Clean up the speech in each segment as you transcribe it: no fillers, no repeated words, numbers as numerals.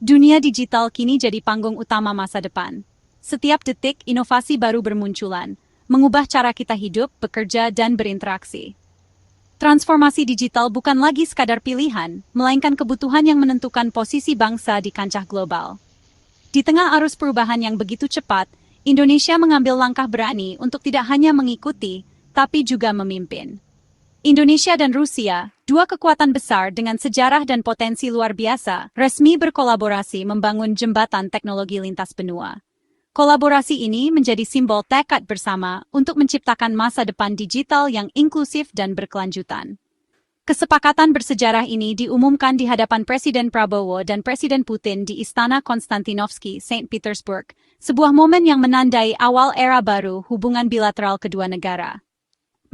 Dunia digital kini jadi panggung utama masa depan. Setiap detik, inovasi baru bermunculan, mengubah cara kita hidup, bekerja, dan berinteraksi. Transformasi digital bukan lagi sekadar pilihan, melainkan kebutuhan yang menentukan posisi bangsa di kancah global. Di tengah arus perubahan yang begitu cepat, Indonesia mengambil langkah berani untuk tidak hanya mengikuti, tapi juga memimpin. Indonesia dan Rusia, dua kekuatan besar dengan sejarah dan potensi luar biasa, resmi berkolaborasi membangun jembatan teknologi lintas benua. Kolaborasi ini menjadi simbol tekad bersama untuk menciptakan masa depan digital yang inklusif dan berkelanjutan. Kesepakatan bersejarah ini diumumkan di hadapan Presiden Prabowo dan Presiden Putin di Istana Konstantinovsky, Saint Petersburg, sebuah momen yang menandai awal era baru hubungan bilateral kedua negara.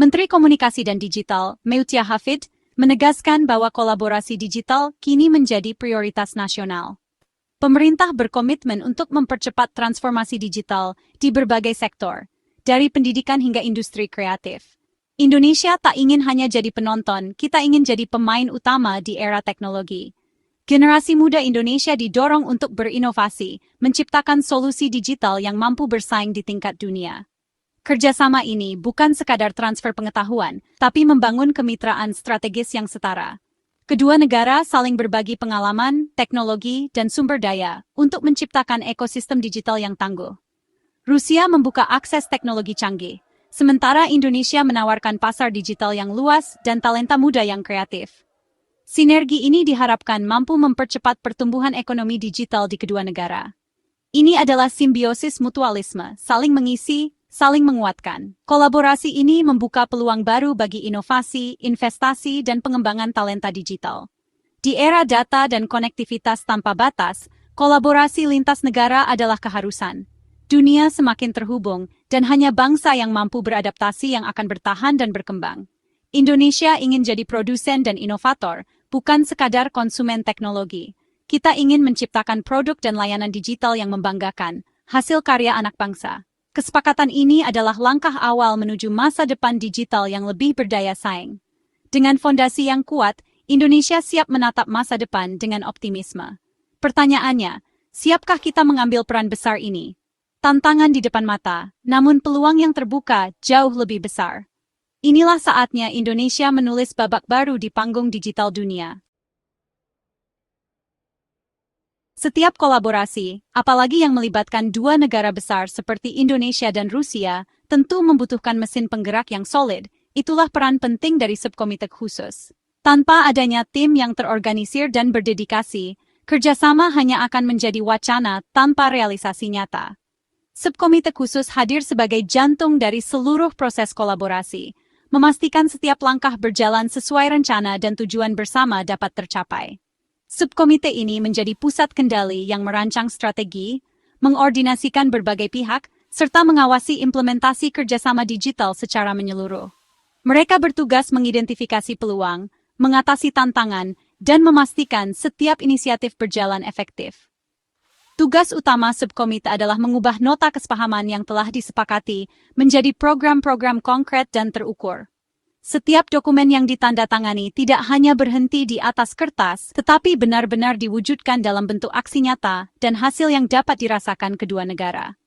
Menteri Komunikasi dan Digital, Meutia Hafid, menegaskan bahwa kolaborasi digital kini menjadi prioritas nasional. Pemerintah berkomitmen untuk mempercepat transformasi digital di berbagai sektor, dari pendidikan hingga industri kreatif. Indonesia tak ingin hanya jadi penonton, kita ingin jadi pemain utama di era teknologi. Generasi muda Indonesia didorong untuk berinovasi, menciptakan solusi digital yang mampu bersaing di tingkat dunia. Kerjasama ini bukan sekadar transfer pengetahuan, tapi membangun kemitraan strategis yang setara. Kedua negara saling berbagi pengalaman, teknologi, dan sumber daya untuk menciptakan ekosistem digital yang tangguh. Rusia membuka akses teknologi canggih, sementara Indonesia menawarkan pasar digital yang luas dan talenta muda yang kreatif. Sinergi ini diharapkan mampu mempercepat pertumbuhan ekonomi digital di kedua negara. Ini adalah simbiosis mutualisme, saling mengisi, saling menguatkan. Kolaborasi ini membuka peluang baru bagi inovasi, investasi, dan pengembangan talenta digital. Di era data dan konektivitas tanpa batas, kolaborasi lintas negara adalah keharusan. Dunia semakin terhubung, dan hanya bangsa yang mampu beradaptasi yang akan bertahan dan berkembang. Indonesia ingin jadi produsen dan inovator, bukan sekadar konsumen teknologi. Kita ingin menciptakan produk dan layanan digital yang membanggakan, hasil karya anak bangsa. Kesepakatan ini adalah langkah awal menuju masa depan digital yang lebih berdaya saing. Dengan fondasi yang kuat, Indonesia siap menatap masa depan dengan optimisme. Pertanyaannya, siapkah kita mengambil peran besar ini? Tantangan di depan mata, namun peluang yang terbuka jauh lebih besar. Inilah saatnya Indonesia menulis babak baru di panggung digital dunia. Setiap kolaborasi, apalagi yang melibatkan dua negara besar seperti Indonesia dan Rusia, tentu membutuhkan mesin penggerak yang solid. Itulah peran penting dari subkomite khusus. Tanpa adanya tim yang terorganisir dan berdedikasi, kerjasama hanya akan menjadi wacana tanpa realisasi nyata. Subkomite khusus hadir sebagai jantung dari seluruh proses kolaborasi, memastikan setiap langkah berjalan sesuai rencana dan tujuan bersama dapat tercapai. Subkomite ini menjadi pusat kendali yang merancang strategi, mengordinasikan berbagai pihak, serta mengawasi implementasi kerjasama digital secara menyeluruh. Mereka bertugas mengidentifikasi peluang, mengatasi tantangan, dan memastikan setiap inisiatif berjalan efektif. Tugas utama subkomite adalah mengubah nota kesepahaman yang telah disepakati menjadi program-program konkret dan terukur. Setiap dokumen yang ditandatangani tidak hanya berhenti di atas kertas, tetapi benar-benar diwujudkan dalam bentuk aksi nyata dan hasil yang dapat dirasakan kedua negara.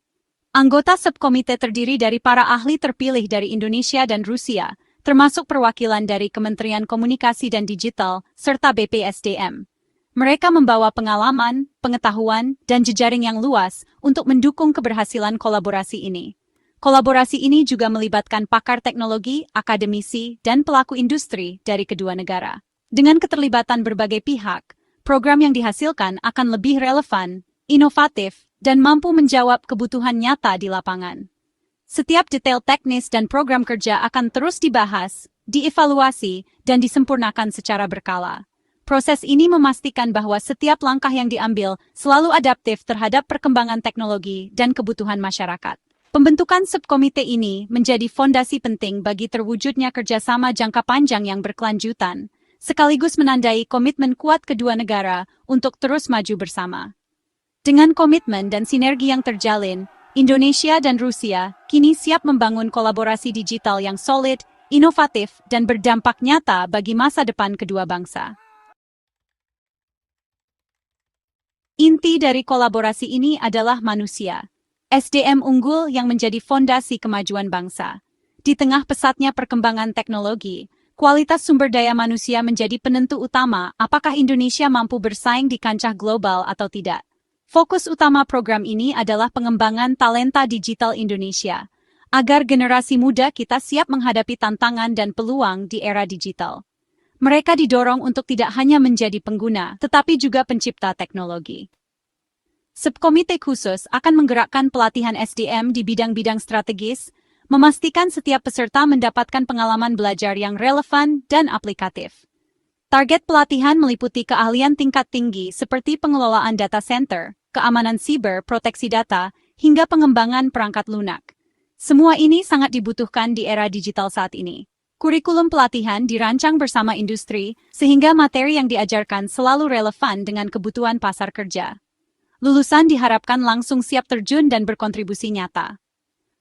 Anggota subkomite terdiri dari para ahli terpilih dari Indonesia dan Rusia, termasuk perwakilan dari Kementerian Komunikasi dan Digital, serta BPSDM. Mereka membawa pengalaman, pengetahuan, dan jejaring yang luas untuk mendukung keberhasilan kolaborasi ini. Kolaborasi ini juga melibatkan pakar teknologi, akademisi, dan pelaku industri dari kedua negara. Dengan keterlibatan berbagai pihak, program yang dihasilkan akan lebih relevan, inovatif, dan mampu menjawab kebutuhan nyata di lapangan. Setiap detail teknis dan program kerja akan terus dibahas, dievaluasi, dan disempurnakan secara berkala. Proses ini memastikan bahwa setiap langkah yang diambil selalu adaptif terhadap perkembangan teknologi dan kebutuhan masyarakat. Pembentukan subkomite ini menjadi fondasi penting bagi terwujudnya kerjasama jangka panjang yang berkelanjutan, sekaligus menandai komitmen kuat kedua negara untuk terus maju bersama. Dengan komitmen dan sinergi yang terjalin, Indonesia dan Rusia kini siap membangun kolaborasi digital yang solid, inovatif, dan berdampak nyata bagi masa depan kedua bangsa. Inti dari kolaborasi ini adalah manusia. SDM unggul yang menjadi fondasi kemajuan bangsa. Di tengah pesatnya perkembangan teknologi, kualitas sumber daya manusia menjadi penentu utama apakah Indonesia mampu bersaing di kancah global atau tidak. Fokus utama program ini adalah pengembangan talenta digital Indonesia, agar generasi muda kita siap menghadapi tantangan dan peluang di era digital. Mereka didorong untuk tidak hanya menjadi pengguna, tetapi juga pencipta teknologi. Subkomite khusus akan menggerakkan pelatihan SDM di bidang-bidang strategis, memastikan setiap peserta mendapatkan pengalaman belajar yang relevan dan aplikatif. Target pelatihan meliputi keahlian tingkat tinggi seperti pengelolaan data center, keamanan siber, proteksi data, hingga pengembangan perangkat lunak. Semua ini sangat dibutuhkan di era digital saat ini. Kurikulum pelatihan dirancang bersama industri, sehingga materi yang diajarkan selalu relevan dengan kebutuhan pasar kerja. Lulusan diharapkan langsung siap terjun dan berkontribusi nyata.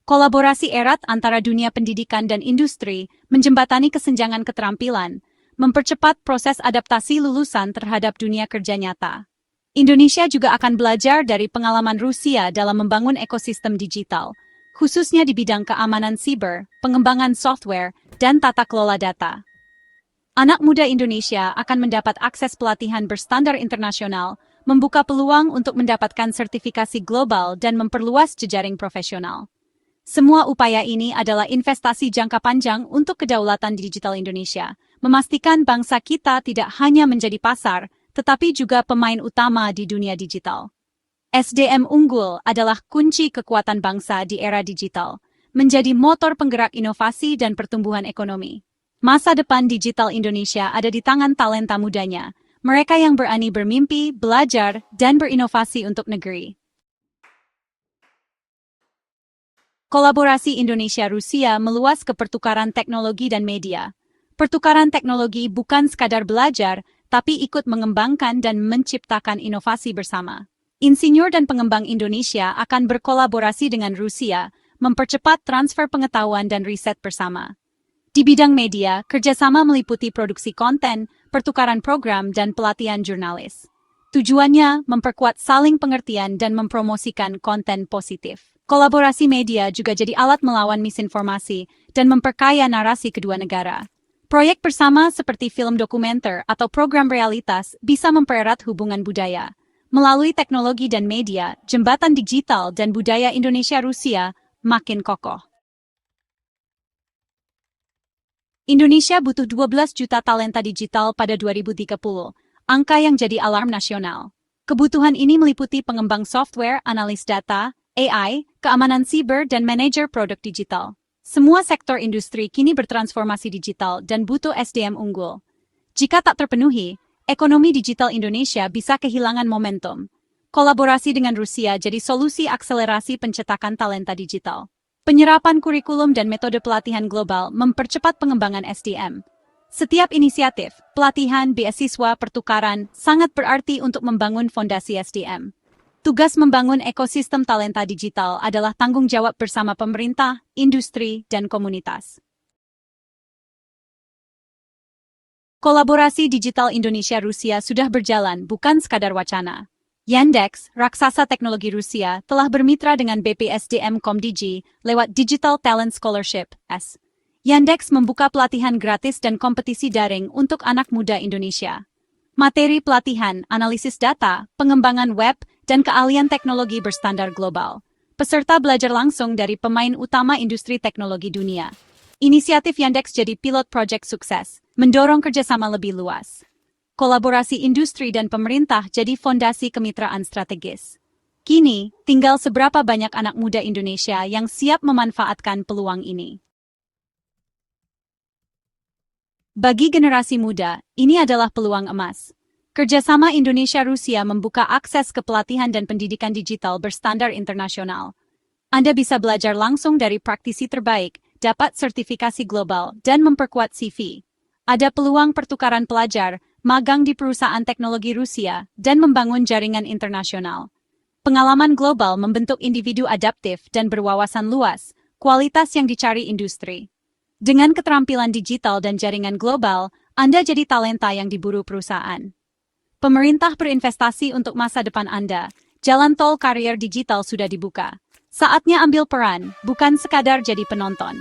Kolaborasi erat antara dunia pendidikan dan industri menjembatani kesenjangan keterampilan, mempercepat proses adaptasi lulusan terhadap dunia kerja nyata. Indonesia juga akan belajar dari pengalaman Rusia dalam membangun ekosistem digital, khususnya di bidang keamanan siber, pengembangan software, dan tata kelola data. Anak muda Indonesia akan mendapat akses pelatihan berstandar internasional, membuka peluang untuk mendapatkan sertifikasi global dan memperluas jejaring profesional. Semua upaya ini adalah investasi jangka panjang untuk kedaulatan digital Indonesia, memastikan bangsa kita tidak hanya menjadi pasar, tetapi juga pemain utama di dunia digital. SDM unggul adalah kunci kekuatan bangsa di era digital, menjadi motor penggerak inovasi dan pertumbuhan ekonomi. Masa depan digital Indonesia ada di tangan talenta mudanya, mereka yang berani bermimpi, belajar, dan berinovasi untuk negeri. Kolaborasi Indonesia-Rusia meluas ke pertukaran teknologi dan media. Pertukaran teknologi bukan sekadar belajar, tapi ikut mengembangkan dan menciptakan inovasi bersama. Insinyur dan pengembang Indonesia akan berkolaborasi dengan Rusia, mempercepat transfer pengetahuan dan riset bersama. Di bidang media, kerjasama meliputi produksi konten, pertukaran program, dan pelatihan jurnalis. Tujuannya memperkuat saling pengertian dan mempromosikan konten positif. Kolaborasi media juga jadi alat melawan misinformasi dan memperkaya narasi kedua negara. Proyek bersama seperti film dokumenter atau program realitas bisa mempererat hubungan budaya. Melalui teknologi dan media, jembatan digital dan budaya Indonesia-Rusia makin kokoh. Indonesia butuh 12 juta talenta digital pada 2030, angka yang jadi alarm nasional. Kebutuhan ini meliputi pengembang software, analis data, AI, keamanan siber, dan manajer produk digital. Semua sektor industri kini bertransformasi digital dan butuh SDM unggul. Jika tak terpenuhi, ekonomi digital Indonesia bisa kehilangan momentum. Kolaborasi dengan Rusia jadi solusi akselerasi pencetakan talenta digital. Penyerapan kurikulum dan metode pelatihan global mempercepat pengembangan SDM. Setiap inisiatif, pelatihan, beasiswa, pertukaran sangat berarti untuk membangun fondasi SDM. Tugas membangun ekosistem talenta digital adalah tanggung jawab bersama pemerintah, industri, dan komunitas. Kolaborasi digital Indonesia-Rusia sudah berjalan, bukan sekadar wacana. Yandex, raksasa teknologi Rusia, telah bermitra dengan BPSDM Komdigi lewat Digital Talent Scholarship (S). Yandex membuka pelatihan gratis dan kompetisi daring untuk anak muda Indonesia. Materi pelatihan, analisis data, pengembangan web, dan keahlian teknologi berstandar global. Peserta belajar langsung dari pemain utama industri teknologi dunia. Inisiatif Yandex jadi pilot project sukses, mendorong kerjasama lebih luas. Kolaborasi industri dan pemerintah jadi fondasi kemitraan strategis. Kini, tinggal seberapa banyak anak muda Indonesia yang siap memanfaatkan peluang ini. Bagi generasi muda, ini adalah peluang emas. Kerjasama Indonesia-Rusia membuka akses ke pelatihan dan pendidikan digital berstandar internasional. Anda bisa belajar langsung dari praktisi terbaik, dapat sertifikasi global, dan memperkuat CV. Ada peluang pertukaran pelajar, magang di perusahaan teknologi Rusia, dan membangun jaringan internasional. Pengalaman global membentuk individu adaptif dan berwawasan luas, kualitas yang dicari industri. Dengan keterampilan digital dan jaringan global, Anda jadi talenta yang diburu perusahaan. Pemerintah berinvestasi untuk masa depan Anda. Jalan tol karier digital sudah dibuka. Saatnya ambil peran, bukan sekadar jadi penonton.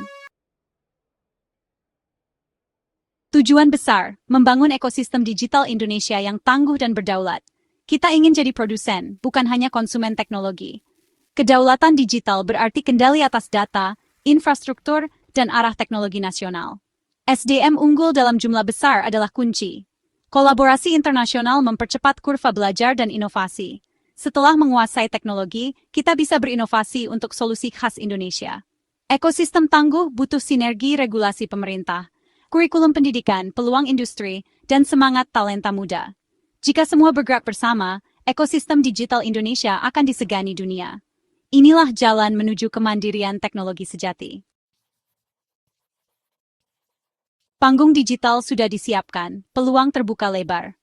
Tujuan besar, membangun ekosistem digital Indonesia yang tangguh dan berdaulat. Kita ingin jadi produsen, bukan hanya konsumen teknologi. Kedaulatan digital berarti kendali atas data, infrastruktur, dan arah teknologi nasional. SDM unggul dalam jumlah besar adalah kunci. Kolaborasi internasional mempercepat kurva belajar dan inovasi. Setelah menguasai teknologi, kita bisa berinovasi untuk solusi khas Indonesia. Ekosistem tangguh butuh sinergi regulasi pemerintah, kurikulum pendidikan, peluang industri, dan semangat talenta muda. Jika semua bergerak bersama, ekosistem digital Indonesia akan disegani dunia. Inilah jalan menuju kemandirian teknologi sejati. Panggung digital sudah disiapkan, peluang terbuka lebar.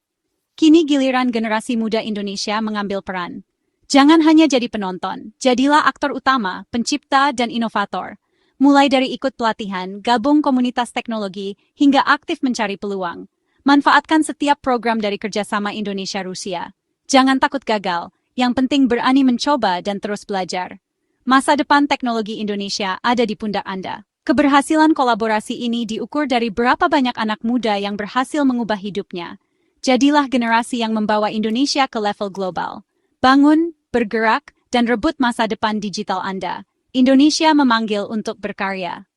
Kini giliran generasi muda Indonesia mengambil peran. Jangan hanya jadi penonton, jadilah aktor utama, pencipta, dan inovator. Mulai dari ikut pelatihan, gabung komunitas teknologi, hingga aktif mencari peluang. Manfaatkan setiap program dari kerjasama Indonesia-Rusia. Jangan takut gagal, yang penting berani mencoba dan terus belajar. Masa depan teknologi Indonesia ada di pundak Anda. Keberhasilan kolaborasi ini diukur dari berapa banyak anak muda yang berhasil mengubah hidupnya. Jadilah generasi yang membawa Indonesia ke level global. Bangun, bergerak, dan rebut masa depan digital Anda. Indonesia memanggil untuk berkarya.